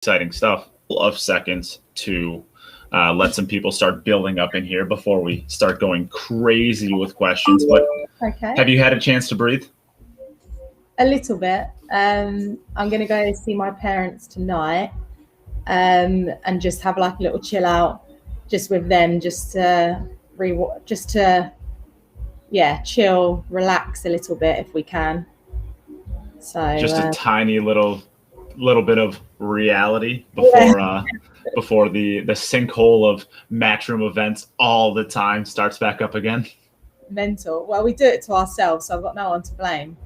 exciting stuff. Of seconds to let some people start building up in here before we start going crazy with questions. But Okay. have you had a chance to breathe? A little bit. I'm going to go see my parents tonight and just have like a little chill out just with them, just to chill, relax a little bit if we can. So just a tiny little bit of reality before before the sinkhole of Matchroom events all the time starts back up again. Mental. Well, we do it to ourselves, so I've got no one to blame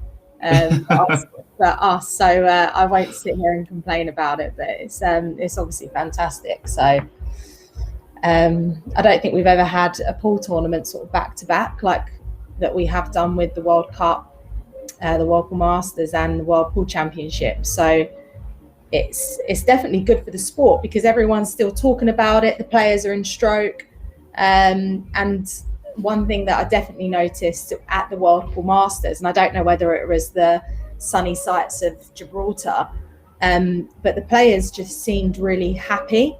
but us. So I won't sit here and complain about it, but it's obviously fantastic. So I don't think we've ever had a pool tournament sort of back to back like that we have done with the World Cup, the World Pool Masters and the World Pool Championship. So it's definitely good for the sport because everyone's still talking about it. The players are in stroke. And one thing that I definitely noticed at the World Pool Masters, and I don't know whether it was the sunny sights of Gibraltar, but the players just seemed really happy.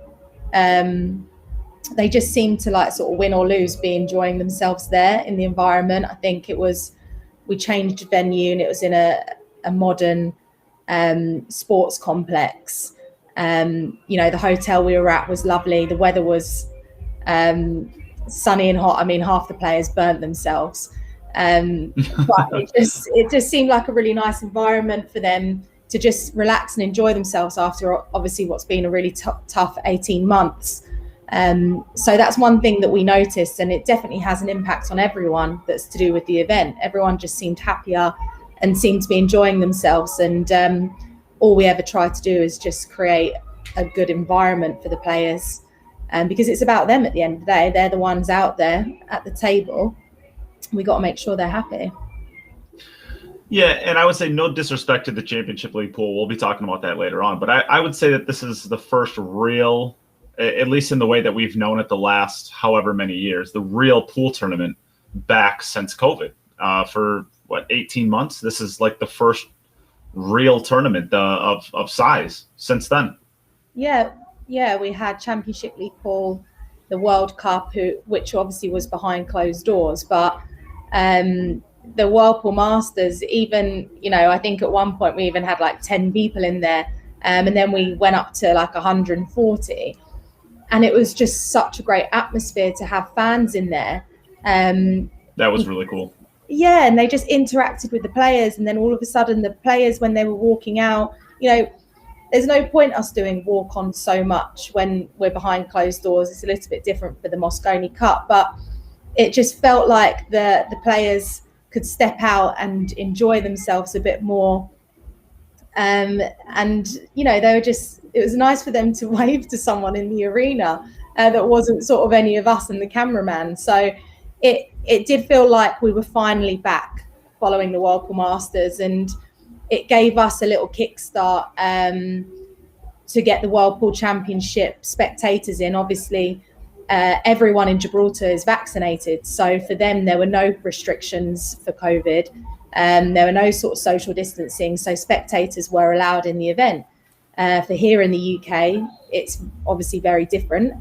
They just seemed to like sort of win or lose, be enjoying themselves there in the environment. I think we changed venue and it was in a modern sports complex. The hotel we were at was lovely. The weather was sunny and hot. I mean, half the players burnt themselves. But it just seemed like a really nice environment for them to just relax and enjoy themselves after obviously what's been a really tough 18 months. So that's one thing that we noticed, and it definitely has an impact on everyone that's to do with the event. Everyone just seemed happier and seemed to be enjoying themselves. And all we ever try to do is just create a good environment for the players. Because it's about them at the end of the day. They're the ones out there at the table. We got to make sure they're happy. Yeah, and I would say no disrespect to the Championship League pool. We'll be talking about that later on. But I would say that this is the first real, at least in the way that we've known it the last however many years, the real pool tournament back since COVID. For, 18 months? This is like the first real tournament of size since then. Yeah, we had Championship League pool, the World Cup, which obviously was behind closed doors, but the World Pool Masters, even, I think at one point we even had like 10 people in there, and then we went up to like 140, and it was just such a great atmosphere to have fans in there. That was really cool. Yeah, and they just interacted with the players, and then all of a sudden the players, when they were walking out, there's no point us doing walk-on so much when we're behind closed doors. It's a little bit different for the Moscone Cup, but it just felt like the players could step out and enjoy themselves a bit more. And, it was nice for them to wave to someone in the arena that wasn't sort of any of us and the cameraman. So it did feel like we were finally back following the World Pool Masters, and it gave us a little kickstart to get the World Pool Championship spectators in. Obviously, everyone in Gibraltar is vaccinated. So for them, there were no restrictions for COVID. There were no sort of social distancing. So spectators were allowed in the event. For here in the UK, it's obviously very different.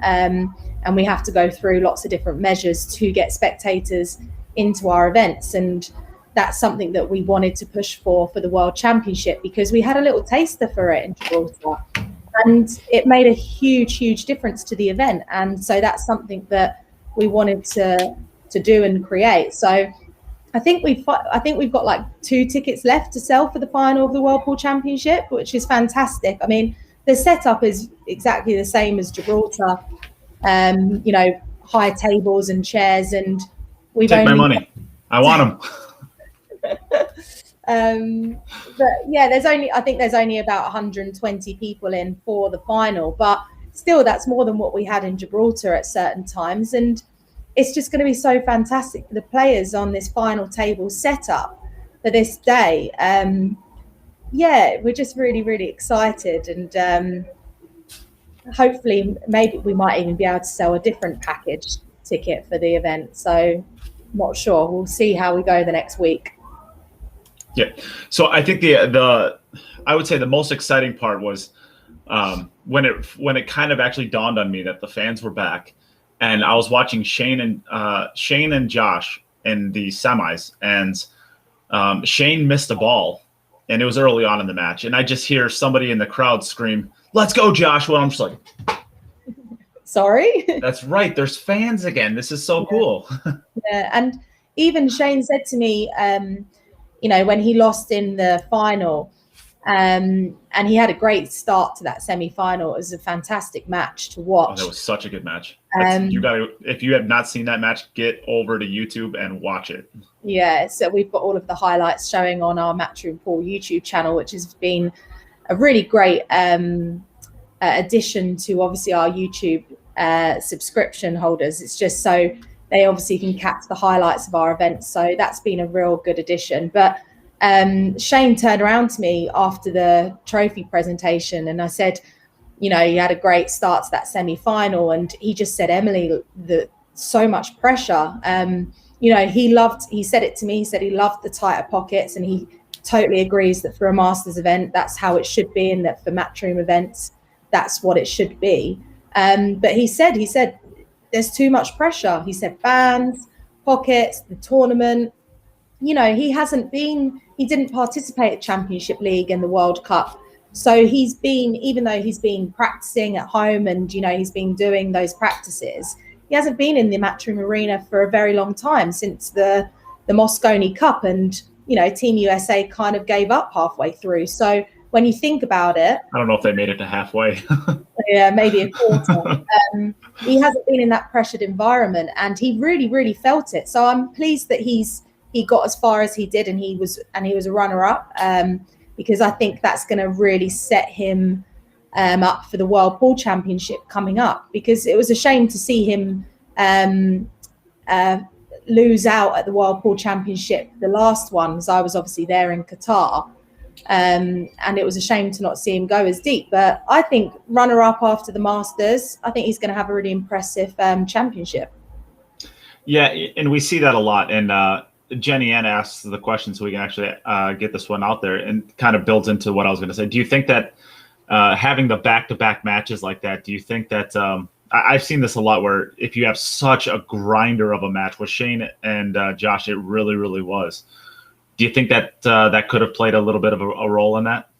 And we have to go through lots of different measures to get spectators into our events. And that's something that we wanted to push for the World Championship, because we had a little taster for it in Gibraltar, and it made a huge difference to the event. And so that's something that we wanted to do and create. So I think we've got like 2 tickets left to sell for the final of the World Pool Championship, which is fantastic. I mean, the setup is exactly the same as Gibraltar. High tables and chairs, and we've take my money. I want them. But yeah, I think there's only about 120 people in for the final, but still that's more than what we had in Gibraltar at certain times. And it's just going to be so fantastic for the players on this final table setup for this day. We're just really excited, and hopefully maybe we might even be able to sell a different package ticket for the event. So not sure. We'll see how we go the next week. Yeah. So I think I would say the most exciting part was when it kind of actually dawned on me that the fans were back, and I was watching Shane and Josh in the semis, and Shane missed a ball, and it was early on in the match, and I just hear somebody in the crowd scream, "Let's go, Joshua!" I'm just like, sorry. That's right. There's fans again. This is so cool. Yeah, and even Shane said to me, when he lost in the final, and he had a great start to that semi-final. It was a fantastic match to watch. Oh, that was such a good match. If you have not seen that match, get over to YouTube and watch it. Yeah, so we've got all of the highlights showing on our Matchroom Pool YouTube channel, which has been a really great addition to obviously our YouTube subscription holders. It's just so they obviously can catch the highlights of our events. So that's been a real good addition. But Shane turned around to me after the trophy presentation, and I said, you had a great start to that semi-final, and he just said, Emily, so much pressure. He said it to me, he said he loved the tighter pockets, and he totally agrees that for a Masters event, that's how it should be, and that for Matchroom events, that's what it should be. But he said there's too much pressure. He said fans, pockets, the tournament. He didn't participate at Championship League and the World Cup. So even though he's been practicing at home and, he's been doing those practices, he hasn't been in the Matchroom arena for a very long time, since the Moscone Cup, and, Team USA kind of gave up halfway through. So when you think about it, I don't know if they made it to halfway. Yeah, maybe a quarter. He hasn't been in that pressured environment, and he really, really felt it. So I'm pleased that he got as far as he did, and he was a runner-up, because I think that's going to really set him up for the World Pool Championship coming up. Because it was a shame to see him lose out at the World Pool Championship, the last one, because I was obviously there in Qatar. And it was a shame to not see him go as deep. But I think runner-up after the Masters, I think he's going to have a really impressive championship. Yeah, and we see that a lot. And Jenny Ann asks the question, so we can actually get this one out there, and kind of builds into what I was going to say. Do you think that having the back-to-back matches like that, do you think that I've seen this a lot, where if you have such a grinder of a match with Shane and Josh, it really, really was. Do you think that that could have played a little bit of a role in that,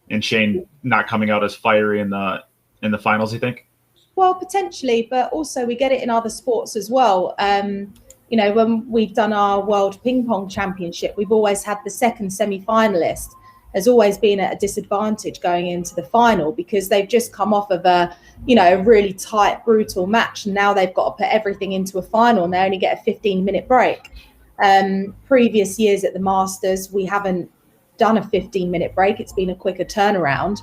and Shane not coming out as fiery in the finals, you think? Well, potentially, but also we get it in other sports as well. When we've done our World Ping Pong Championship, we've always had the second semi-finalist has always been at a disadvantage going into the final, because they've just come off of a really tight, brutal match, and now they've got to put everything into a final, and they only get a 15-minute break. Previous years at the Masters, we haven't done a 15-minute break. It's been a quicker turnaround.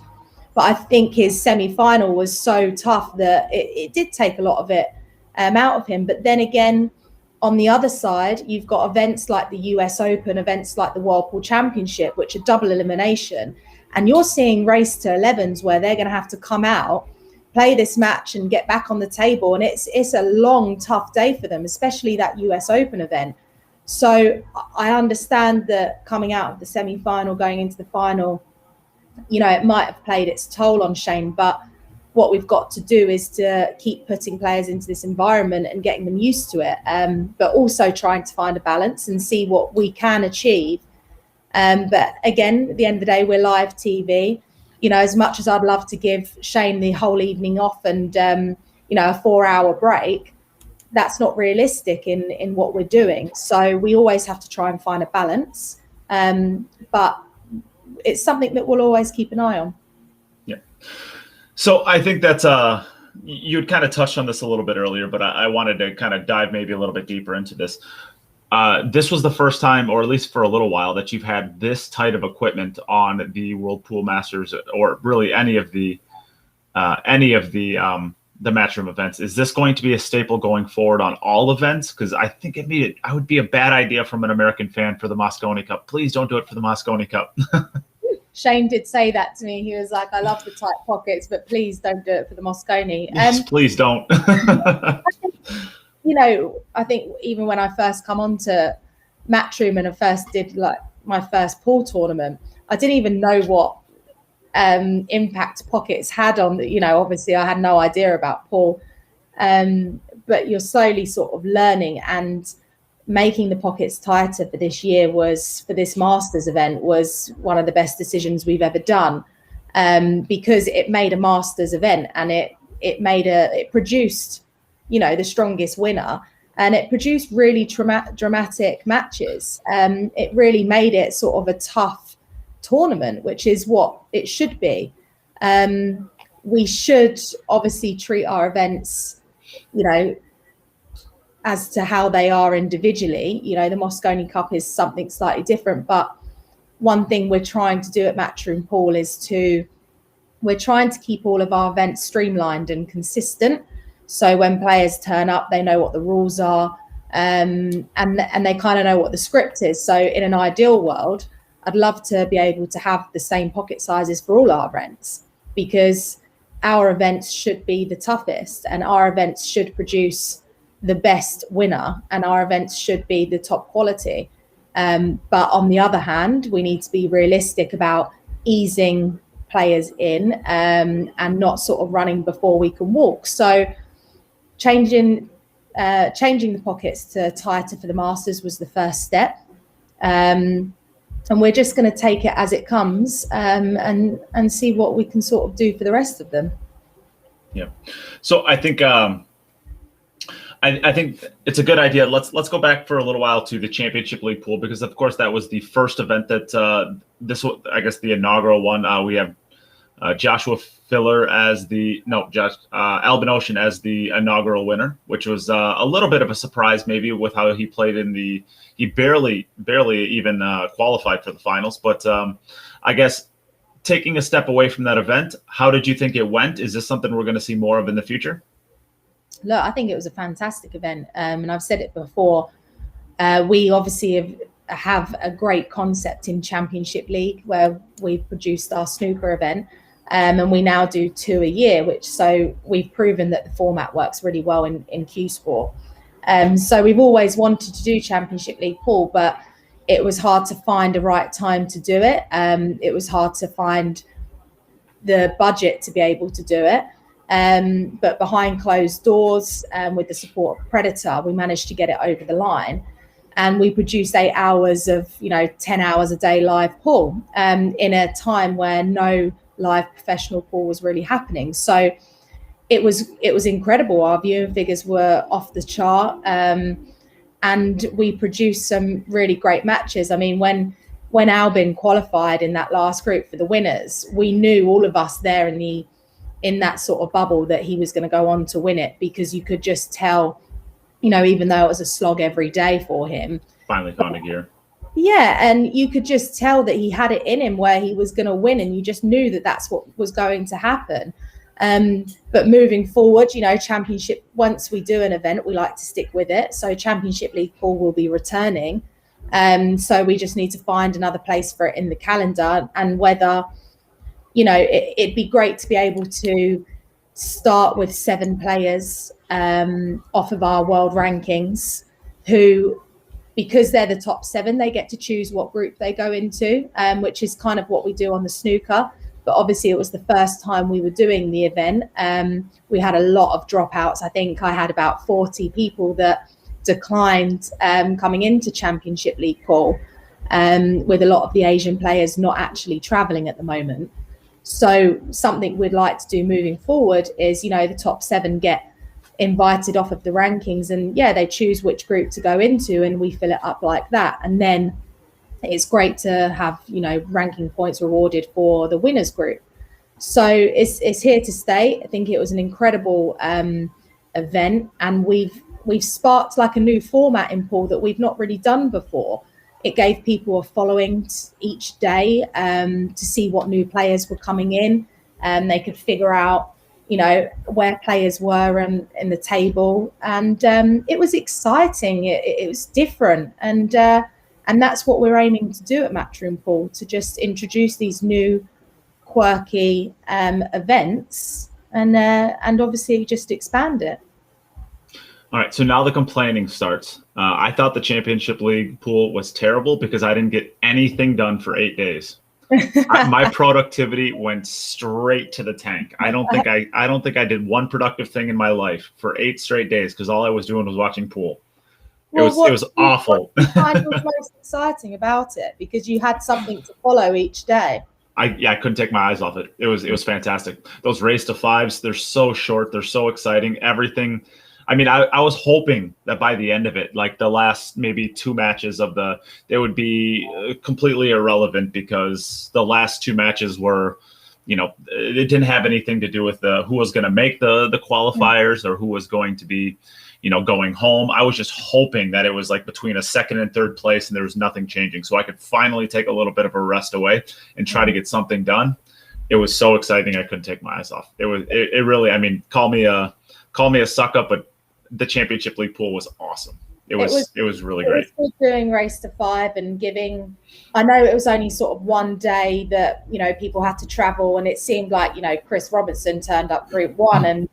But I think his semi-final was so tough that it did take a lot of it out of him. But then again, on the other side, you've got events like the US Open, events like the World Pool Championship, which are double elimination. And you're seeing race to 11s where they're going to have to come out, play this match and get back on the table. And it's a long, tough day for them, especially that US Open event. So I understand that coming out of the semi-final, going into the final, it might have played its toll on Shane, but what we've got to do is to keep putting players into this environment and getting them used to it, but also trying to find a balance and see what we can achieve. But again, at the end of the day, we're live TV. As much as I'd love to give Shane the whole evening off and, a 4-hour break, that's not realistic in what we're doing. So we always have to try and find a balance. But it's something that we'll always keep an eye on. Yeah. So I think that's you had kind of touched on this a little bit earlier, but I wanted to kind of dive maybe a little bit deeper into this. This was the first time, or at least for a little while, that you've had this type of equipment on the World Pool Masters, or really any of the Matchroom events. Is this going to be a staple going forward on all events? Because I think it would be a bad idea from an American fan for the Moscone Cup. Please don't do it for the Moscone Cup. Shane did say that to me. He was like, I love the tight pockets, but please don't do it for the Moscone. Yes, please don't. I think even when I first come on to Matchroom and I first did like my first pool tournament, I didn't even know what impact pockets had on the, obviously I had no idea about pool, but you're slowly sort of learning, and making the pockets tighter for this year for this Masters event was one of the best decisions we've ever done, because it made a Masters event, and it produced, the strongest winner, and it produced really dramatic matches. It really made it sort of a tough tournament, which is what it should be. We should obviously treat our events, as to how they are individually. The Moscone Cup is something slightly different, but one thing we're trying to do at Matchroom Pool is we're trying to keep all of our events streamlined and consistent. So when players turn up, they know what the rules are, and they kind of know what the script is. So in an ideal world, I'd love to be able to have the same pocket sizes for all our events, because our events should be the toughest, and our events should produce the best winner, and our events should be the top quality. But on the other hand, we need to be realistic about easing players in, and not sort of running before we can walk. So changing the pockets to tighter for the Masters was the first step. And we're just going to take it as it comes, and see what we can sort of do for the rest of them. Yeah. So I think I think it's a good idea. Let's go back for a little while to the Championship League pool, because of course that was the first event that this was, I guess, the inaugural one. We have Joshua Filler as Albin Ocean as the inaugural winner, which was a little bit of a surprise, maybe, with how he played he barely even qualified for the finals. But I guess, taking a step away from that event, how did you think it went? Is this something we're going to see more of in the future? Look, I think it was a fantastic event, and I've said it before. We obviously have a great concept in Championship League, where we've produced our snooker event, and we now do 2 a year, so we've proven that the format works really well in Q Sport. So we've always wanted to do Championship League pool, but it was hard to find the right time to do it. It was hard to find the budget to be able to do it. But behind closed doors, with the support of Predator, we managed to get it over the line, and we produced 8 hours of 10 hours a day live pool, in a time where no live professional pool was really happening. So it was incredible. Our viewing figures were off the chart, and we produced some really great matches. I mean, when Albin qualified in that last group for the winners, we knew, all of us there in that sort of bubble, that he was going to go on to win it, because you could just tell, even though it was a slog every day for him. Finally found a gear. Yeah, and you could just tell that he had it in him, where he was going to win, and you just knew that that's what was going to happen. But moving forward, Championship, once we do an event, we like to stick with it. So Championship League pool will be returning. So we just need to find another place for it in the calendar, and whether it'd be great to be able to start with 7 players off of our world rankings, who, because they're the top 7, they get to choose what group they go into, which is kind of what we do on the snooker. But obviously it was the first time we were doing the event. We had a lot of dropouts. I think I had about 40 people that declined coming into Championship League pool, with a lot of the Asian players not actually traveling at the moment. So something we'd like to do moving forward is, the top 7 get invited off of the rankings, and they choose which group to go into, and we fill it up like that. And then it's great to have, ranking points rewarded for the winners group. So it's here to stay. I think it was an incredible event, and we've sparked like a new format in pool that we've not really done before. It gave people a following each day, to see what new players were coming in, and they could figure out, where players were in the table. And it was exciting. It was different. And that's what we're aiming to do at Matchroom Pool, to just introduce these new quirky events, and obviously just expand it. All right, so now the complaining starts. I thought the Championship League pool was terrible because I didn't get anything done for 8 days. My productivity went straight to the tank. I don't think I did one productive thing in my life for 8 straight days because all I was doing was watching pool. It was awful. What did you find was most exciting about it? Because you had something to follow each day. I couldn't take my eyes off it. It was fantastic. Those race to fives, they're so short, they're so exciting. Everything. I mean, I was hoping that by the end of it, like the last maybe 2 matches they would be completely irrelevant because the last 2 matches were, it didn't have anything to do with who was going to make the qualifiers or who was going to be, going home. I was just hoping that it was like between a 2nd and 3rd place and there was nothing changing, so I could finally take a little bit of a rest away and try to get something done. It was so exciting, I couldn't take my eyes off. It really. I mean, call me a suck up, but the Championship League pool was awesome. It was really great. It was doing race to 5 and giving. I know it was only sort of one day that people had to travel, and it seemed like Chris Robertson turned up Group 1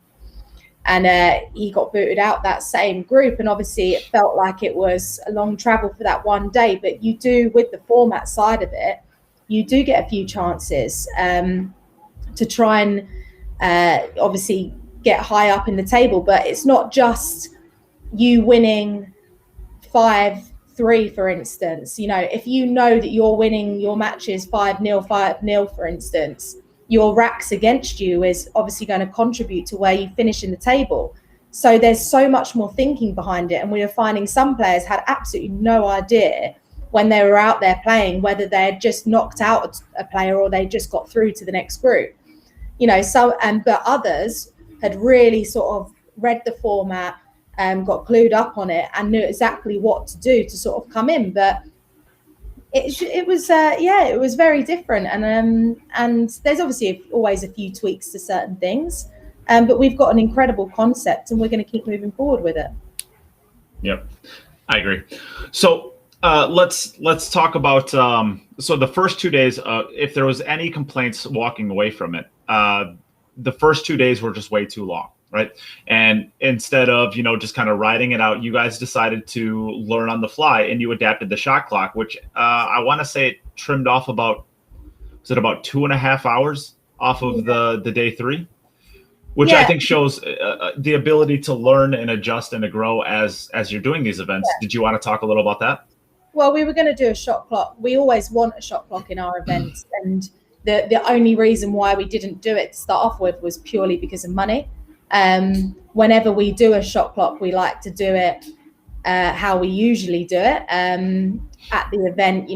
and he got booted out that same group, and obviously it felt like it was a long travel for that one day. But you do, with the format side of it, you do get a few chances to try and obviously get high up in the table. But it's not just you winning 5-3, for instance. If you know that you're winning your matches 5-0, 5-0, for instance, your racks against you is obviously going to contribute to where you finish in the table. So there's so much more thinking behind it. And we were finding some players had absolutely no idea when they were out there playing whether they had just knocked out a player or they just got through to the next group. But others had really sort of read the format, got clued up on it and knew exactly what to do to sort of come in. But it was very different, and there's obviously always a few tweaks to certain things, but we've got an incredible concept and we're going to keep moving forward with it. Yep, I agree. So let's talk about so the first 2 days. If there was any complaints walking away from it, the first 2 days were just way too long. Right. And instead of, just kind of riding it out, you guys decided to learn on the fly and you adapted the shot clock, which I want to say it trimmed off about 2.5 hours off of the day 3, which I think shows the ability to learn and adjust and to grow as you're doing these events. Yeah. Did you want to talk a little about that? Well, we were going to do a shot clock. We always want a shot clock in our events. And the only reason why we didn't do it to start off with was purely because of money. Whenever we do a shot clock, we like to do it how we usually do it at the event,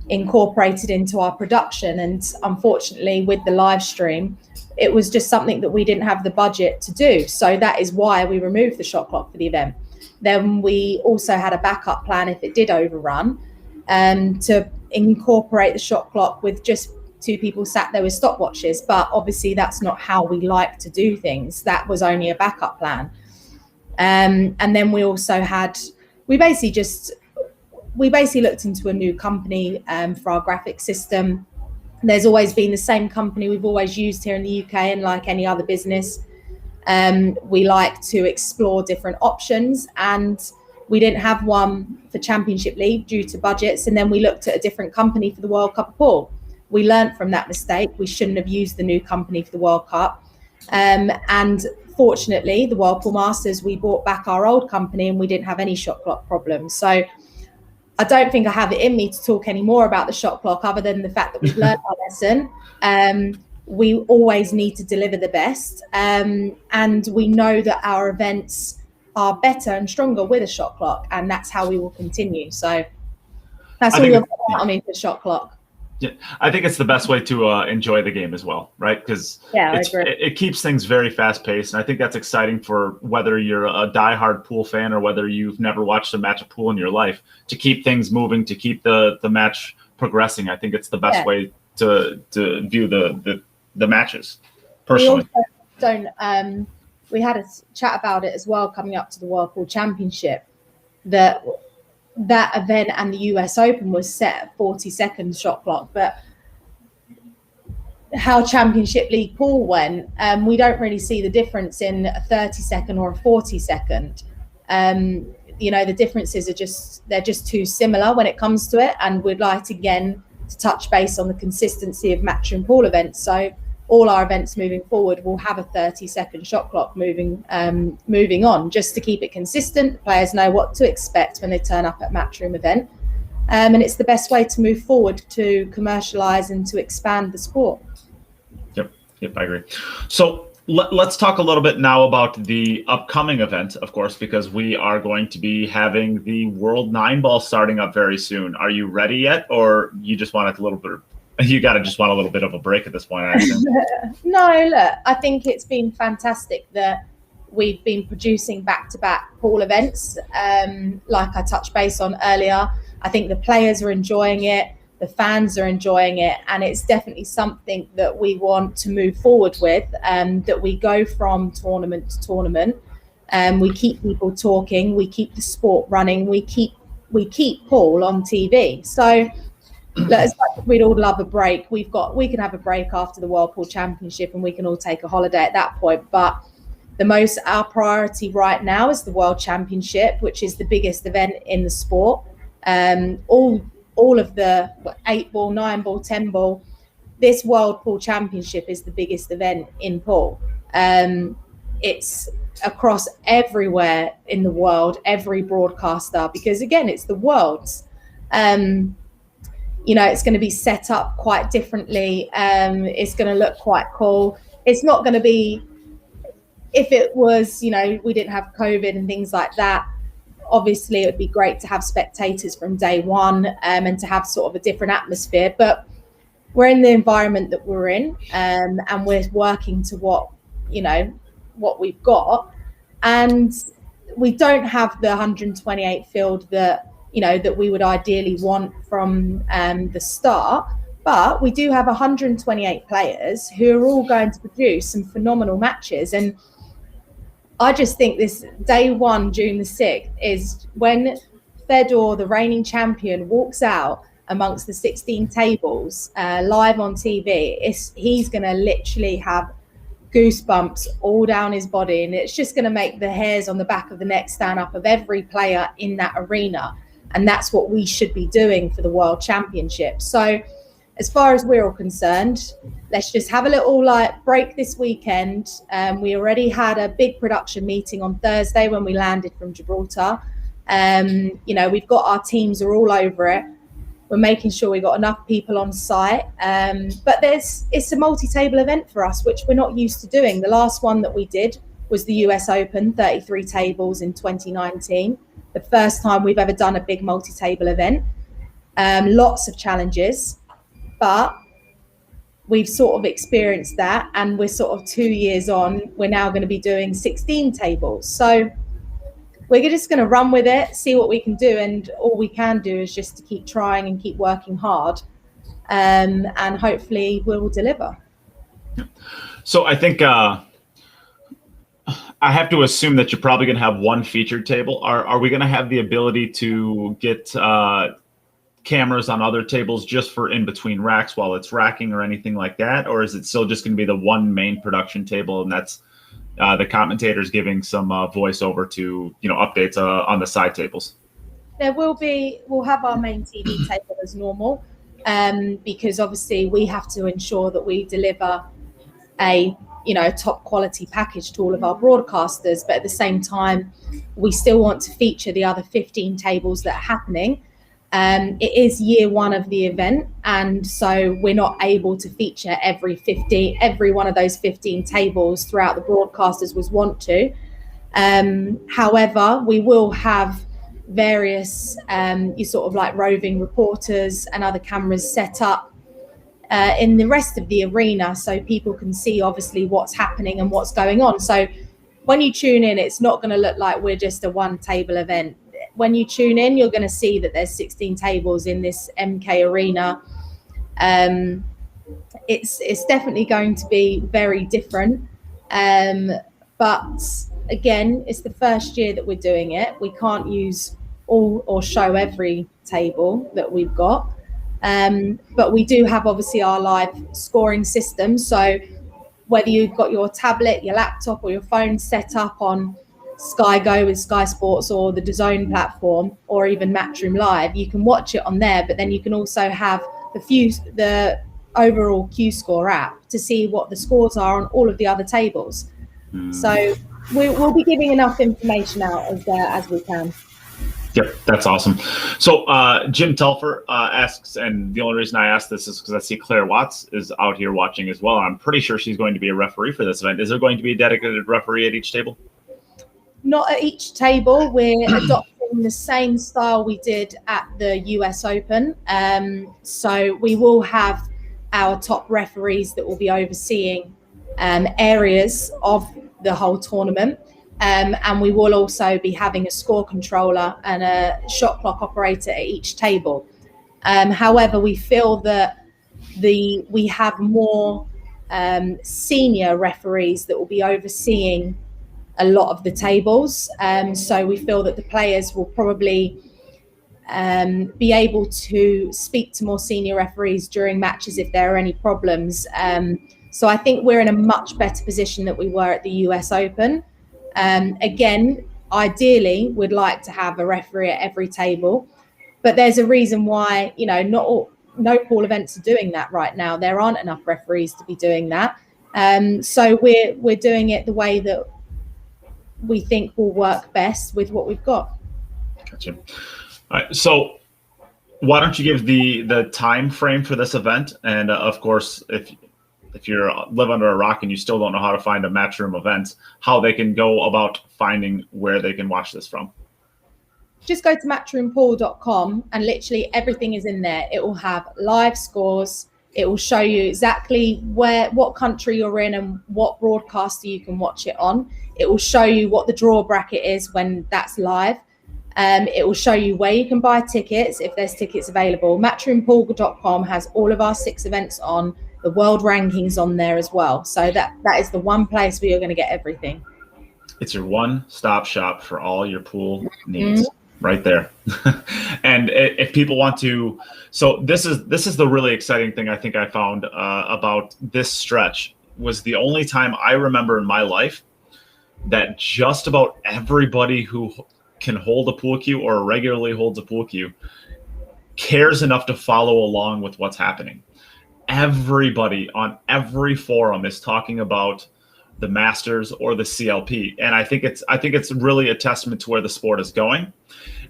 incorporated into our production. And unfortunately, with the live stream, it was just something that we didn't have the budget to do. So that is why we removed the shot clock for the event. Then we also had a backup plan if it did overrun, to incorporate the shot clock with just 2 people sat there with stopwatches. But obviously that's not how we like to do things. That was only a backup plan. And then we also we basically looked into a new company for our graphic system. There's always been the same company we've always used here in the UK, and like any other business, we like to explore different options, and we didn't have one for Championship League due to budgets. And then we looked at a different company for the World Cup of Pool. We learned from that mistake. We shouldn't have used the new company for the World Cup. And fortunately, the World Pool Masters, we brought back our old company and we didn't have any shot clock problems. So I don't think I have it in me to talk any more about the shot clock other than the fact that we've learned our lesson. We always need to deliver the best. And we know that our events are better and stronger with a shot clock, and that's how we will continue. So that's all you're putting out into the shot clock. Yeah, I think it's the best way to enjoy the game as well, right? Because it keeps things very fast paced, and I think that's exciting for whether you're a diehard pool fan or whether you've never watched a match of pool in your life. To keep things moving, to keep the match progressing, I think it's the best way to view the matches. Personally, we had a chat about it as well coming up to the World Pool Championship. That event and the US Open was set at 40-second shot clock, but how Championship League pool went, we don't really see the difference in a 30-second or a 40-second. The differences are just too similar when it comes to it, and we'd like to again to touch base on the consistency of Matchroom pool events. So all our events moving forward will have a 30-second shot clock moving on, just to keep it consistent. Players know what to expect when they turn up at Matchroom event. And it's the best way to move forward to commercialize and to expand the sport. Yep, I agree. So let's talk a little bit now about the upcoming event, of course, because we are going to be having the World 9-Ball starting up very soon. Are you ready yet, or you just want a little bit? You got to just want a little bit of a break at this point, I assume. No, look, I think it's been fantastic that we've been producing back-to-back pool events, like I touched base on earlier. I think the players are enjoying it, the fans are enjoying it, and it's definitely something that we want to move forward with, that we go from tournament to tournament, we keep people talking, we keep the sport running, we keep pool on TV. So as much as we'd all love a break, we can have a break after the World Pool Championship and we can all take a holiday at that point. But our priority right now is the World Championship, which is the biggest event in the sport. All of the 8-ball, 9-ball, 10-ball, this World Pool Championship is the biggest event in pool. It's across everywhere in the world, every broadcaster, because again, it's the Worlds. It's going to be set up quite differently. It's going to look quite cool. It's not going to be, if it was, we didn't have COVID and things like that, obviously it would be great to have spectators from day one, and to have sort of a different atmosphere. But we're in the environment that we're in, and we're working to what we've got. And we don't have the 128 field that we would ideally want from the start, but we do have 128 players who are all going to produce some phenomenal matches. And I just think this day one, June the 6th, is when Fedor, the reigning champion, walks out amongst the 16 tables live on TV. He's going to literally have goosebumps all down his body, and it's just going to make the hairs on the back of the neck stand up of every player in that arena. And that's what we should be doing for the World Championship. So as far as we're all concerned, let's just have a little break this weekend. We already had a big production meeting on Thursday when we landed from Gibraltar. We've got our teams are all over it. We're making sure we got enough people on site. But it's a multi-table event for us, which we're not used to doing. The last one that we did was the US Open, 33 tables in 2019. The first time we've ever done a big multi-table event. Lots of challenges, but we've sort of experienced that, and we're sort of 2 years on. We're now going to be doing 16 tables. So we're just going to run with it, see what we can do. And all we can do is just to keep trying and keep working hard, and hopefully we'll deliver. So I think I have to assume that you're probably going to have one featured table. Are we going to have the ability to get cameras on other tables just for in between racks while it's racking or anything like that? Or is it still just going to be the one main production table, and that's the commentators giving some voiceover to, updates on the side tables? We'll have our main TV table as normal, because obviously we have to ensure that we deliver a top quality package to all of our broadcasters. But at the same time, we still want to feature the other 15 tables that are happening. It is year one of the event, and so we're not able to feature every one of those 15 tables throughout the broadcasters was want to. However, we will have various roving reporters and other cameras set up in the rest of the arena, so people can see obviously what's happening and what's going on. So when you tune in, it's not going to look like we're just a one table event. When you tune in, you're going to see that there's 16 tables in this MK arena. It's definitely going to be very different. But again, it's the first year that we're doing it. We can't use all or show every table that we've got. But we do have obviously our live scoring system. So whether you've got your tablet, your laptop, or your phone set up on Sky Go with Sky Sports or the DAZN platform, or even Matchroom Live, you can watch it on there. But then you can also have the overall Q Score app to see what the scores are on all of the other tables. So we'll be giving enough information out as we can. Yep, that's awesome. So Jim Telfer asks, and the only reason I ask this is because I see Claire Watts is out here watching as well. I'm pretty sure she's going to be a referee for this event. Is there going to be a dedicated referee at each table? Not at each table. We're adopting the same style we did at the US Open. So we will have our top referees that will be overseeing areas of the whole tournament. And we will also be having a score controller and a shot clock operator at each table. However, we feel that we have more senior referees that will be overseeing a lot of the tables. So we feel that the players will probably be able to speak to more senior referees during matches if there are any problems. So I think we're in a much better position than we were at the US Open. Again, ideally, we'd like to have a referee at every table, but there's a reason why, no pool events are doing that right now. There aren't enough referees to be doing that. So we're doing it the way that we think will work best with what we've got. Gotcha. All right. So why don't you give the time frame for this event? And of course, if you live under a rock and you still don't know how to find a Matchroom event, how they can go about finding where they can watch this from. Just go to matchroompool.com and literally everything is in there. It will have live scores. It will show you exactly what country you're in and what broadcaster you can watch it on. It will show you what the draw bracket is when that's live. It will show you where you can buy tickets if there's tickets available. Matchroompool.com has all of our 6 events on. The world rankings on there as well. So that is the one place where you're going to get everything. It's your one-stop shop for all your pool needs, right there. And if people want to, so this is the really exciting thing I think I found about this stretch. Was the only time I remember in my life that just about everybody who can hold a pool cue or regularly holds a pool cue cares enough to follow along with what's happening. Everybody on every forum is talking about the Masters or the CLP, and I think it's really a testament to where the sport is going.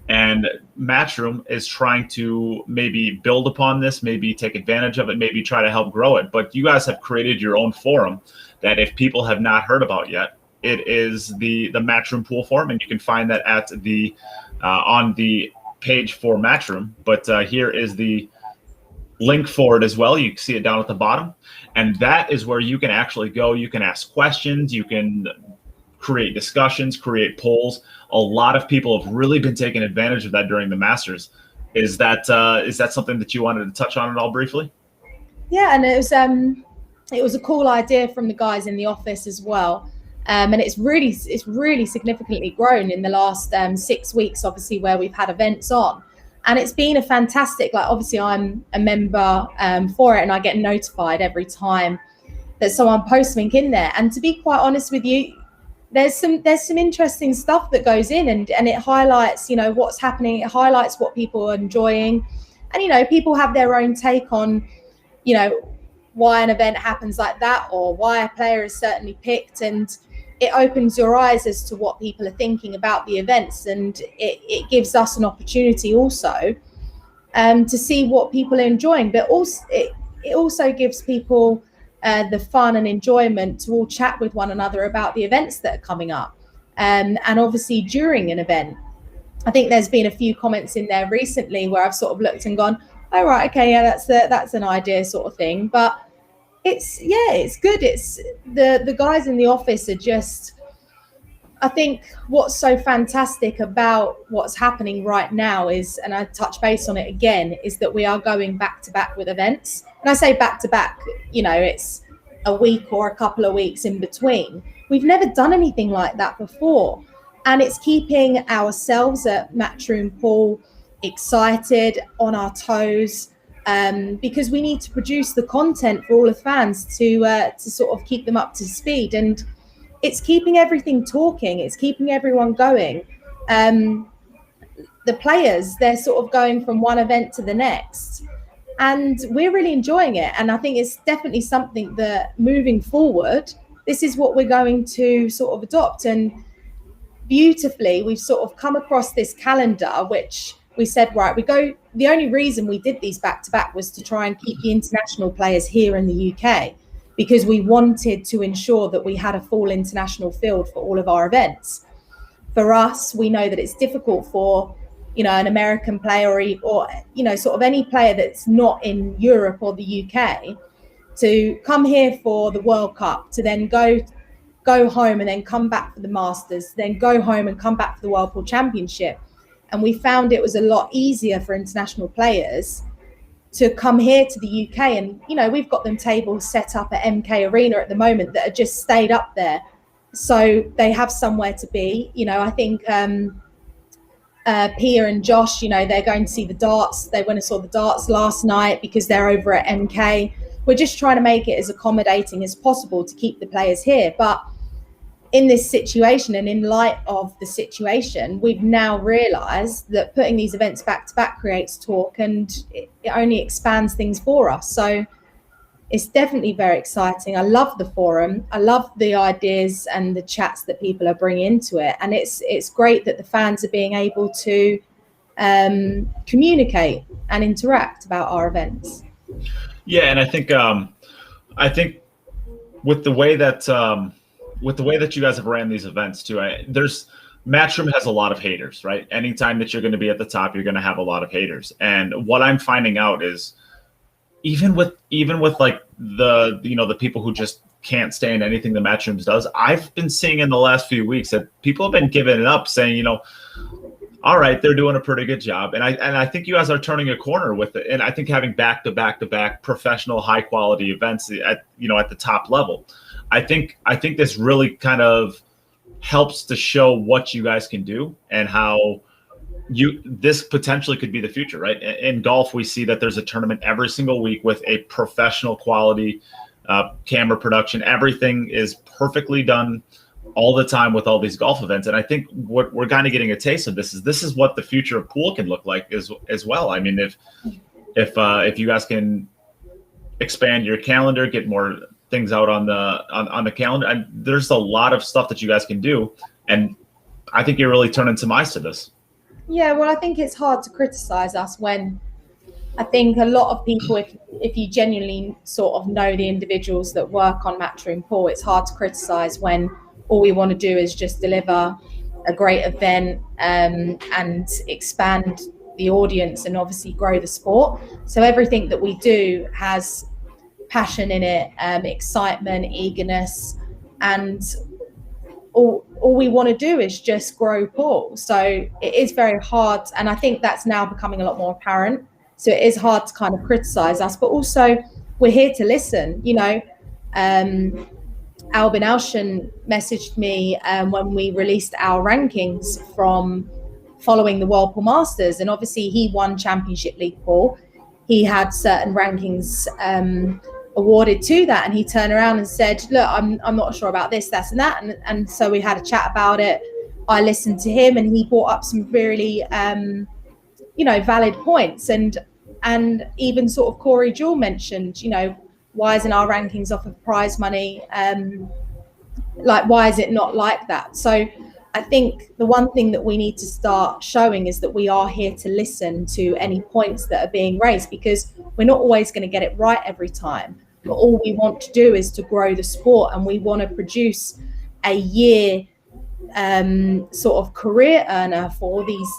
And Matchroom is trying to maybe build upon this, maybe take advantage of it, maybe try to help grow it. But you guys have created your own forum that if people have not heard about yet, it is the Matchroom Pool Forum, and you can find that at the on the page for Matchroom. But here is the link for it as well. You can see it down at the bottom, and that is where you can actually go. You can ask questions, you can create discussions, create polls. A lot of people have really been taking advantage of that during the Masters. Is that something that you wanted to touch on at all briefly? Yeah, and it was a cool idea from the guys in the office as well. And it's really significantly grown in the last 6 weeks, obviously, where we've had events on. And it's been a fantastic, obviously I'm a member for it, and I get notified every time that someone posts something in there. And to be quite honest with you, there's some interesting stuff that goes in, and it highlights, what's happening. It highlights what people are enjoying. And, people have their own take on, why an event happens like that or why a player is certainly picked. And it opens your eyes as to what people are thinking about the events, and it gives us an opportunity also to see what people are enjoying. But also it also gives people the fun and enjoyment to all chat with one another about the events that are coming up. And obviously during an event, I think there's been a few comments in there recently where I've sort of looked and gone, oh, right, okay, yeah, that's an idea sort of thing. But it's good. It's the guys in the office are just, I think what's so fantastic about what's happening right now is, and I touch base on it again, is that we are going back to back with events. And I say back to back, it's a week or a couple of weeks in between. We've never done anything like that before. And it's keeping ourselves at Matchroom Pool excited, on our toes, because we need to produce the content for all the fans to sort of keep them up to speed. And it's keeping everything talking. It's keeping everyone going. The players, they're sort of going from one event to the next. and we're really enjoying it. And I think it's definitely something that moving forward, this is what we're going to sort of adopt. And beautifully, we've sort of come across this calendar, which we said, right, the only reason we did these back to back was to try and keep the international players here in the UK, because we wanted to ensure that we had a full international field for all of our events. For us, we know that it's difficult for, an American player or sort of any player that's not in Europe or the UK to come here for the World Cup, to then go home and then come back for the Masters, then go home and come back for the Whirlpool Championship. And we found it was a lot easier for international players to come here to the UK. And, we've got them tables set up at MK Arena at the moment that are just stayed up there. So they have somewhere to be. I think Pia and Josh, they're going to see the darts. They went and saw the darts last night because they're over at MK. We're just trying to make it as accommodating as possible to keep the players here. But in this situation, and in light of the situation, we've now realised that putting these events back to back creates talk, and it only expands things for us. So it's definitely very exciting. I love the forum. I love the ideas and the chats that people are bringing into it. And it's great that the fans are being able to communicate and interact about our events. Yeah, and I think with the way that you guys have ran these events too, Matchroom has a lot of haters, right? Anytime that you're going to be at the top, you're going to have a lot of haters. And what I'm finding out is even with like the people who just can't stand anything the Matchrooms does, I've been seeing in the last few weeks that people have been giving it up, saying, all right, they're doing a pretty good job. And I think you guys are turning a corner with it. And I think having back to back professional, high quality events at the top level, I think this really kind of helps to show what you guys can do and how this potentially could be the future, right? In golf, we see that there's a tournament every single week with a professional quality camera production. Everything is perfectly done all the time with all these golf events. And I think what we're kind of getting a taste of this is what the future of pool can look like as well. I mean, if you guys can expand your calendar, get more things out on the calendar, and there's a lot of stuff that you guys can do. And I think you're really turning some eyes to this. Yeah, well, I think it's hard to criticize us when I think a lot of people, if you genuinely sort of know the individuals that work on Matchroom Pool, it's hard to criticize when all we want to do is just deliver a great event and expand the audience and obviously grow the sport. So everything that we do has passion in it, excitement, eagerness, and all we want to do is just grow pool. So it is very hard, and I think that's now becoming a lot more apparent. So it is hard to kind of criticize us, but also we're here to listen. Albin Alshan messaged me when we released our rankings from following the Whirlpool Masters, and obviously he won Championship League pool. He had certain rankings awarded to that, and he turned around and said, look, I'm not sure about this, that and that, and so we had a chat about it. I listened to him, and he brought up some really valid points, and even sort of Corey Jewell mentioned, why isn't our rankings off of prize money, why is it not like that? So I think the one thing that we need to start showing is that we are here to listen to any points that are being raised, because we're not always going to get it right every time. But all we want to do is to grow the sport, and we want to produce a year sort of career earner for these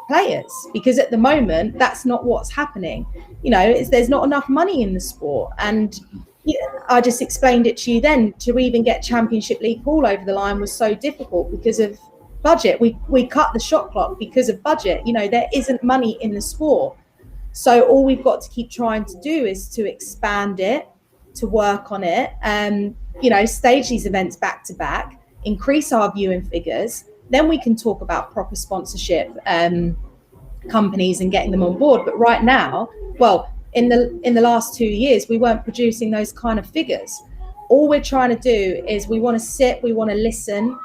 players, because at the moment that's not what's happening. There's not enough money in the sport, and I just explained it to you then, to even get Championship League pool over the line was so difficult because of budget. We cut the shot clock because of budget. There isn't money in the sport, so all we've got to keep trying to do is to expand it, to work on it, and stage these events back to back, increase our viewing figures. Then we can talk about proper sponsorship companies and getting them on board. But right now, well, in the last 2 years, we weren't producing those kind of figures. All we're trying to do is we want to sit, we want to listen.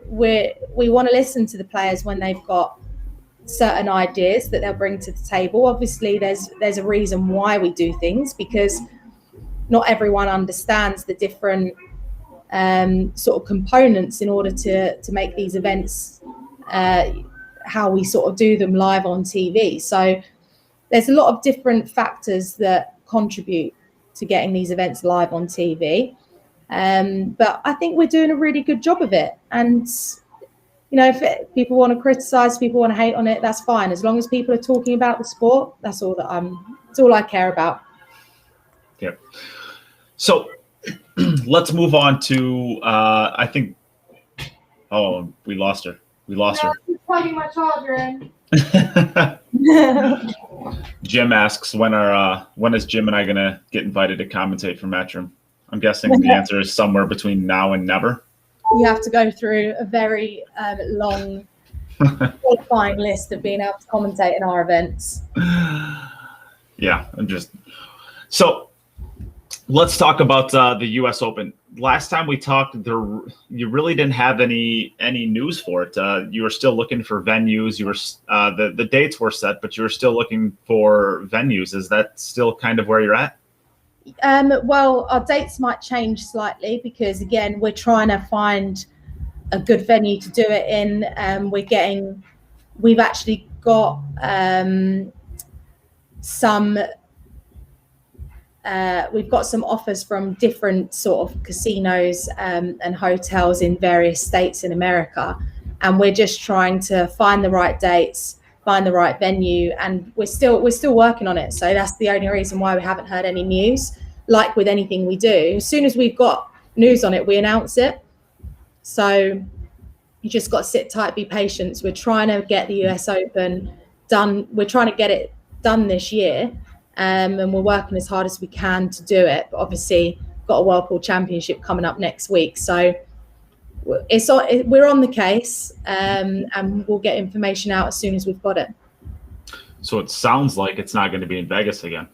We want to listen to the players when they've got certain ideas that they'll bring to the table. Obviously, there's a reason why we do things, because not everyone understands the different sort of components in order to make these events how we sort of do them live on TV. So there's a lot of different factors that contribute to getting these events live on TV. But I think we're doing a really good job of it. And, you know, if people want to criticize, people want to hate on it, that's fine. As long as people are talking about the sport, that's all I care about. Yeah. So let's move on to, I think, oh, we lost her. I'm plugging my charger in. Jim asks, when is Jim and I gonna get invited to commentate for Matchroom? I'm guessing the answer is somewhere between now and never. You have to go through a very long qualifying list of being able to commentate in our events. Yeah, so let's talk about the U.S. Open. Last time we talked, you really didn't have any news for it. You were still looking for venues. You were the dates were set, but you were still looking for venues. Is that still kind of where you're at? Well, our dates might change slightly because, again, we're trying to find a good venue to do it in. We've actually got we've got some offers from different sort of casinos and hotels in various states in America, and we're just trying to find the right dates, find the right venue, and we're still working on it. So that's the only reason why we haven't heard any news. Like with anything we do, as soon as we've got news on it, we announce it. So you just got to sit tight, be patient. We're trying to get the US Open done. We're trying to get it done this year. And we're working as hard as we can to do it. But obviously, got a World Pool Championship coming up next week, so we're on the case, and we'll get information out as soon as we've got it. So it sounds like it's not going to be in Vegas again.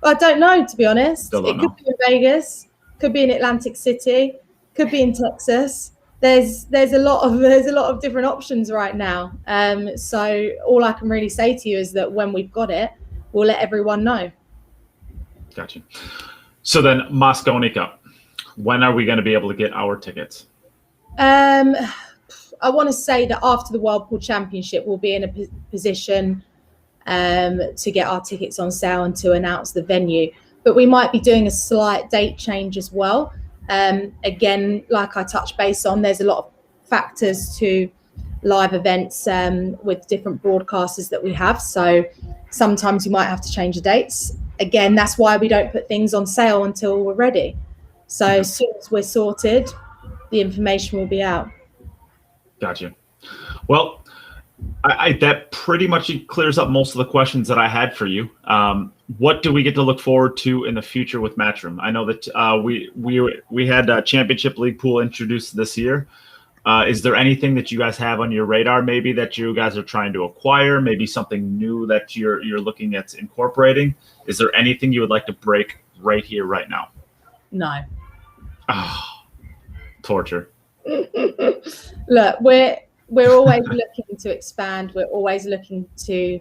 I don't know, to be honest. Could be in Vegas, could be in Atlantic City, could be in Texas. There's a lot of different options right now. So all I can really say to you is that when we've got it, we'll let everyone know. Gotcha. So then Moscone Cup, when are we going to be able to get our tickets? I want to say that after the World Pool Championship, we'll be in a position to get our tickets on sale and to announce the venue. But we might be doing a slight date change as well. Again, like I touched base on, there's a lot of factors to live events with different broadcasters that we have. So sometimes you might have to change the dates. Again, that's why we don't put things on sale until we're ready. So as soon as we're sorted, the information will be out. Gotcha. Well, that pretty much clears up most of the questions that I had for you. What do we get to look forward to in the future with Matchroom? I know that we had a Championship League pool introduced this year. Is there anything that you guys have on your radar, maybe that you guys are trying to acquire, maybe something new that you're looking at incorporating? Is there anything you would like to break right here, right now? No. Oh, torture. Look, we're always looking to expand. We're always looking to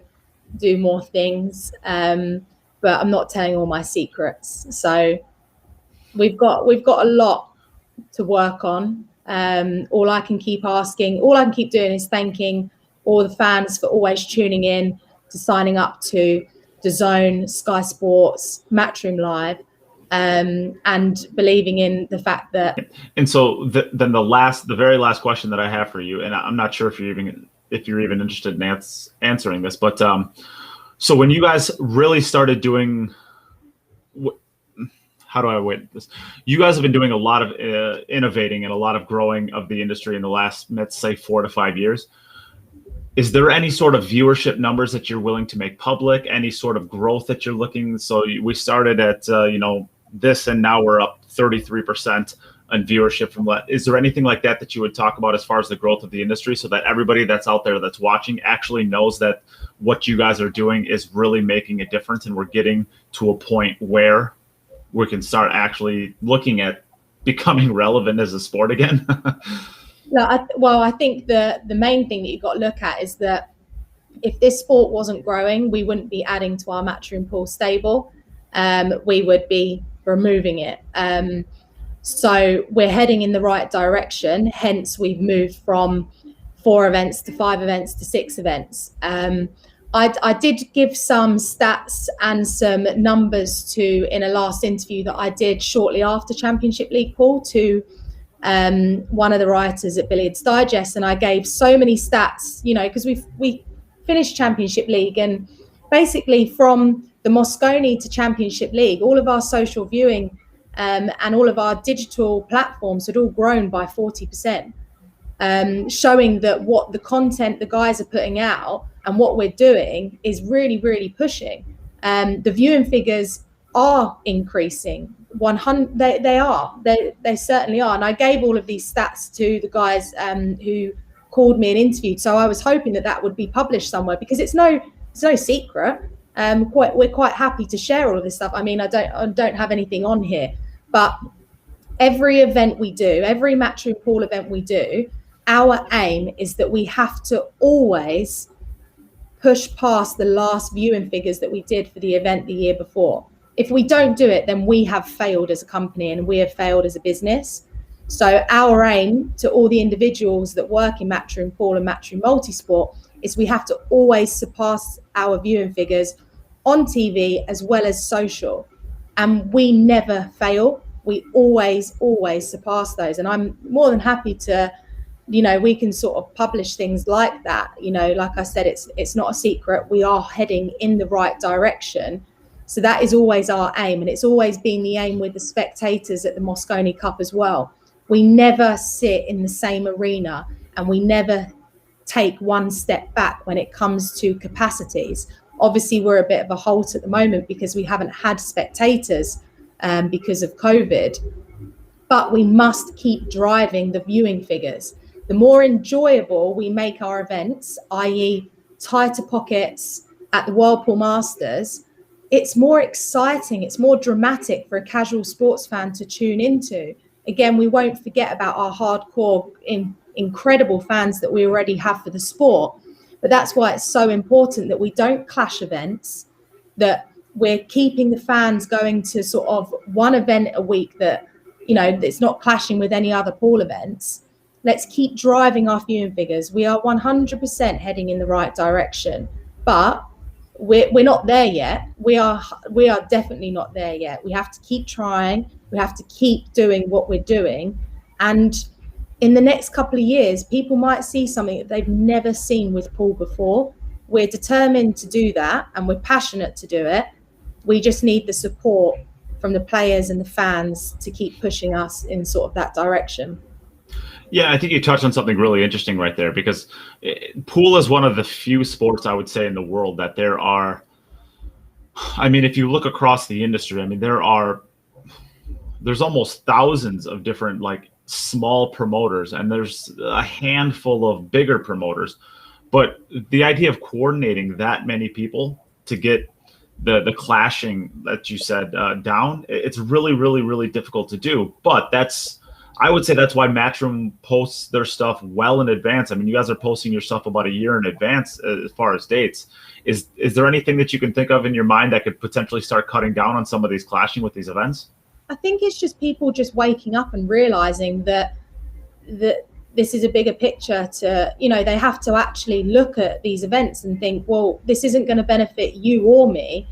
do more things, but I'm not telling all my secrets. So we've got a lot to work on. All I can keep doing is thanking all the fans for always tuning in, to signing up to DAZN, Sky Sports, Matchroom Live, and believing in the fact that. And so then the very last question that I have for you, and I'm not sure if you're even interested in answering this, but so when you guys really started doing, how do I wait this? You guys have been doing a lot of innovating and a lot of growing of the industry in the last, let's say, 4 to 5 years. Is there any sort of viewership numbers that you're willing to make public? Any sort of growth that you're looking? So we started at this, and now we're up 33% in viewership from that. Is there anything like that you would talk about as far as the growth of the industry, so that everybody that's out there that's watching actually knows that what you guys are doing is really making a difference, and we're getting to a point where we can start actually looking at becoming relevant as a sport again? I think the main thing that you've got to look at is that if this sport wasn't growing, we wouldn't be adding to our Matchroom pool stable. We would be removing it. So we're heading in the right direction. Hence, we've moved from 4 events to 5 events to 6 events. I did give some stats and some numbers in a last interview that I did shortly after Championship League pool to one of the writers at Billiards Digest, and I gave so many stats, because we finished Championship League, and basically from the Moscone to Championship League, all of our social viewing and all of our digital platforms had all grown by 40%, showing that what the content the guys are putting out and what we're doing is really, really pushing. The viewing figures are increasing. 100, they certainly are. And I gave all of these stats to the guys who called me and interviewed. So I was hoping that would be published somewhere, because it's no secret. We're quite happy to share all of this stuff. I mean, I don't have anything on here, but every event we do, every Matchroom pool event we do, our aim is that we have to always push past the last viewing figures that we did for the event the year before. If we don't do it, then we have failed as a company and we have failed as a business. So our aim to all the individuals that work in Matchroom pool and Matchroom multisport is we have to always surpass our viewing figures on TV as well as social. And we never fail. We always surpass those. And I'm more than happy to, we can sort of publish things like that. Like I said, it's not a secret. We are heading in the right direction. So that is always our aim. And it's always been the aim with the Spectators at the Moscone Cup as well. We never sit in the same arena, and we never take one step back when it comes to capacities. Obviously, we're a bit of a halt at the moment because we haven't had spectators because of COVID. But we must keep driving the viewing figures. The more enjoyable we make our events, i.e. tighter pockets at the World Pool Masters, it's more exciting, it's more dramatic for a casual sports fan to tune into. Again, we won't forget about our hardcore, incredible fans that we already have for the sport. But that's why it's so important that we don't clash events, that we're keeping the fans going to sort of one event a week that, it's not clashing with any other pool events. Let's keep driving our viewing figures. We are 100% heading in the right direction, but we're not there yet. We are definitely not there yet. We have to keep trying. We have to keep doing what we're doing. And in the next couple of years, people might see something that they've never seen with pool before. We're determined to do that, and we're passionate to do it. We just need the support from the players and the fans to keep pushing us in sort of that direction. Yeah, I think you touched on something really interesting right there, because pool is one of the few sports, I would say, in the world that there are, if you look across the industry, there's almost thousands of different small promoters, and there's a handful of bigger promoters. But the idea of coordinating that many people to get the clashing that you said down, it's really, really, really difficult to do. But I would say that's why Matchroom posts their stuff well in advance. You guys are posting your stuff about a year in advance as far as dates. Is there anything that you can think of in your mind that could potentially start cutting down on some of these clashing with these events? I think it's just people just waking up and realizing that this is a bigger picture to, they have to actually look at these events and think, well, this isn't going to benefit you or me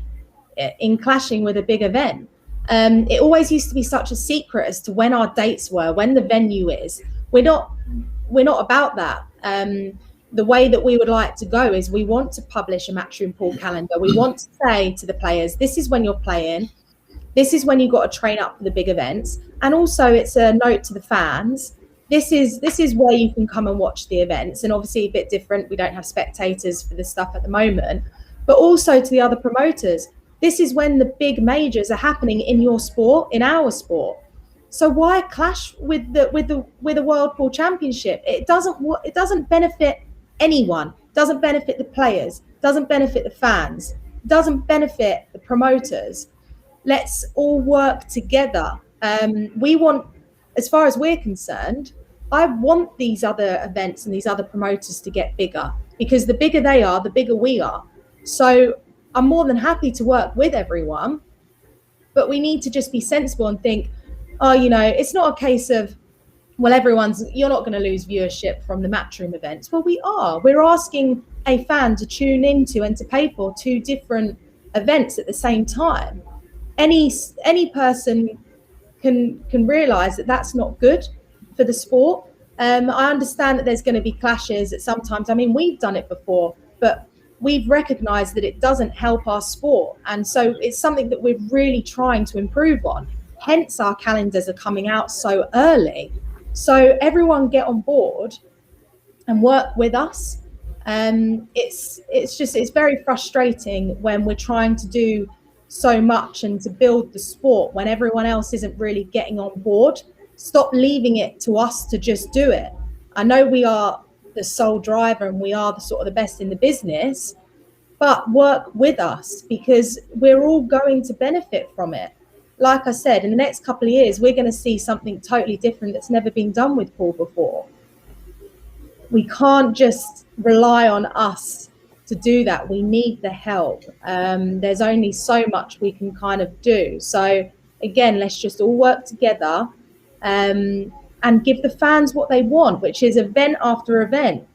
in clashing with a big event. It always used to be such a secret as to when our dates were, when the venue is. We're not about that. The way that we would like to go is we want to publish a Matchroom pool calendar. We want to say to the players, this is when you're playing. This is when you've got to train up for the big events. And also it's a note to the fans. This is where you can come and watch the events. And obviously a bit different. We don't have spectators for this stuff at the moment. But also to the other promoters, this is when the big majors are happening in your sport, in our sport. So why clash with the World Pool Championship? It doesn't benefit anyone. It doesn't benefit the players. It doesn't benefit the fans. It doesn't benefit the promoters. Let's all work together. We want, as far as we're concerned, I want these other events and these other promoters to get bigger. because the bigger they are, the bigger we are. So I'm more than happy to work with everyone, but we need to just be sensible and think, oh, it's not a case of, well, you're not going to lose viewership from the Matchroom events. Well, we are. We're asking a fan to tune into and to pay for 2 different events at the same time. Any person can realize that that's not good for the sport. I understand that there's going to be clashes at sometimes. I mean, we've done it before, but we've recognized that it doesn't help our sport. And so it's something that we're really trying to improve on. Hence our calendars are coming out so early. So everyone get on board and work with us. It's very frustrating when we're trying to do so much and to build the sport when everyone else isn't really getting on board. Stop leaving it to us to just do it. I know we are the sole driver and we are the best in the business, but work with us because we're all going to benefit from it. Like I said, in the next couple of years, we're going to see something totally different that's never been done with pool before. We can't just rely on us to do that. We need the help. There's only so much we can kind of do. So again, let's just all work together and give the fans what they want, which is event after event.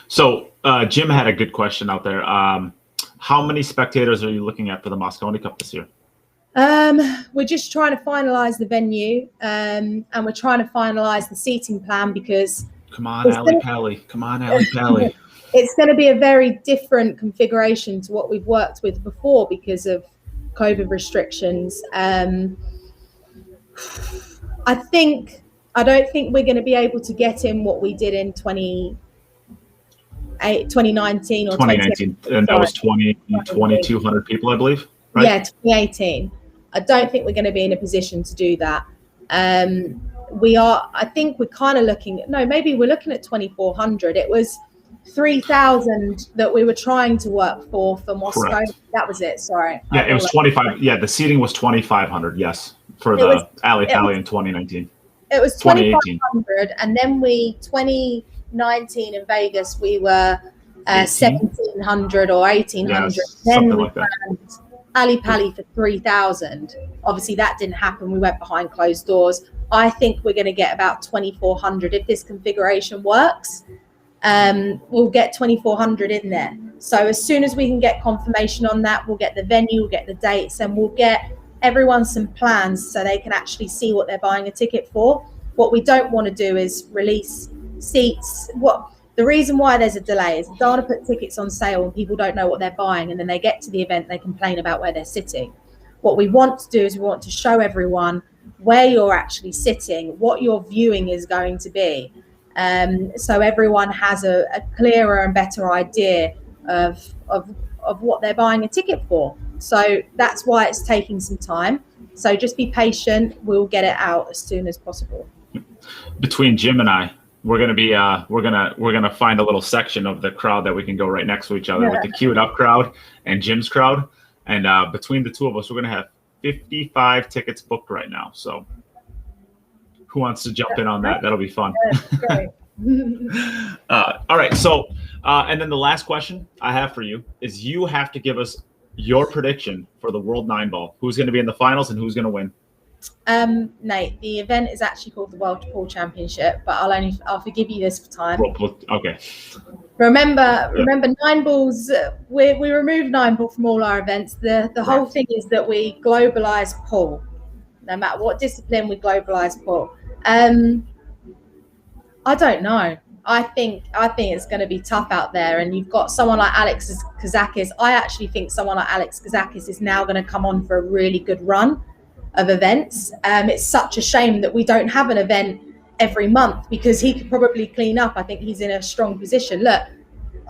So Jim had a good question out there. How many spectators are you looking at for the Moscone Cup this year? We're just trying to finalize the venue, and we're trying to finalize the seating plan because come on, Ali Pally. It's going to be a very different configuration to what we've worked with before because of COVID restrictions. I don't think we're going to be able to get in what we did in 2019 or 2019, and that was 2,200 people, I believe. Right? Yeah, 2018. I don't think we're going to be in a position to do that. I think we're kind of maybe we're looking at 2,400. It was 3,000 that we were trying to work for Moscone. Correct. That was it. Sorry. Yeah, it was 25. Yeah, the seating was 2,500. Yes, for the Ali Pally in 2019. It was 2,500, and then 2019 in Vegas, we were 1,700 or 1,800. Yes, then something we like that. Ali Pally for 3,000. Obviously, that didn't happen. We went behind closed doors. I think we're going to get about 2,400 if this configuration works. We'll get 2,400 in there. So as soon as we can get confirmation on that, we'll get the venue, we'll get the dates, and we'll get everyone some plans so they can actually see what they're buying a ticket for. What we don't want to do is release seats. The reason why there's a delay is don't want to put tickets on sale and people don't know what they're buying, and then they get to the event, they complain about where they're sitting. What we want to do is we want to show everyone where you're actually sitting, what your viewing is going to be. So everyone has a clearer and better idea of what they're buying a ticket for. So that's why it's taking some time. So just be patient. We'll get it out as soon as possible. Between Jim and I, we're gonna be we're gonna find a little section of the crowd that we can go right next to each other with the queued up crowd and Jim's crowd, and between the two of us, we're gonna have 55 tickets booked right now. So who wants to jump in on that? That'll be fun. Great. All right. So and then the last question I have for you is you have to give us your prediction for the World 9 Ball. Who's going to be in the finals and who's going to win? Nate, the event is actually called the World Pool Championship, but I'll forgive you this for time. Okay. Remember 9 balls. We remove 9 ball from all our events. The whole thing is that we globalize pool. No matter what discipline, we globalize pool. I don't know. I think it's going to be tough out there, and you've got someone like Alex Kazakis. I actually think someone like Alex Kazakis is now going to come on for a really good run of events. It's such a shame that we don't have an event every month because he could probably clean up. I think he's in a strong position. Look,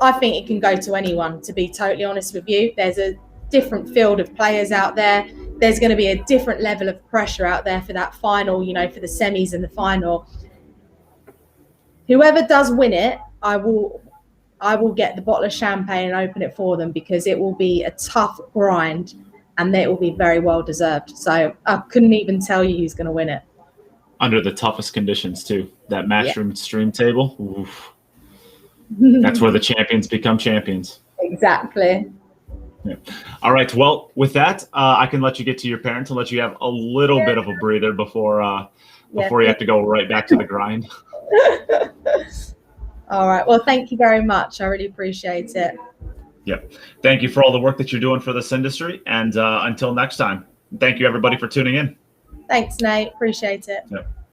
I think it can go to anyone, to be totally honest with you. There's a different field of players out there. There's going to be a different level of pressure out there for that final, for the semis and the final. Whoever does win it, I will get the bottle of champagne and open it for them because it will be a tough grind and it will be very well deserved. So I couldn't even tell you who's going to win it. Under the toughest conditions too. That Matchroom stream table. Oof. That's where the champions become champions. Exactly. Yeah. All right. Well, with that, I can let you get to your parents and let you have a little bit of a breather before you have to go right back to the grind. All right. Well, thank you very much. I really appreciate it. Yep. Thank you for all the work that you're doing for this industry. And until next time, thank you, everybody, for tuning in. Thanks, Nate. Appreciate it. Yep.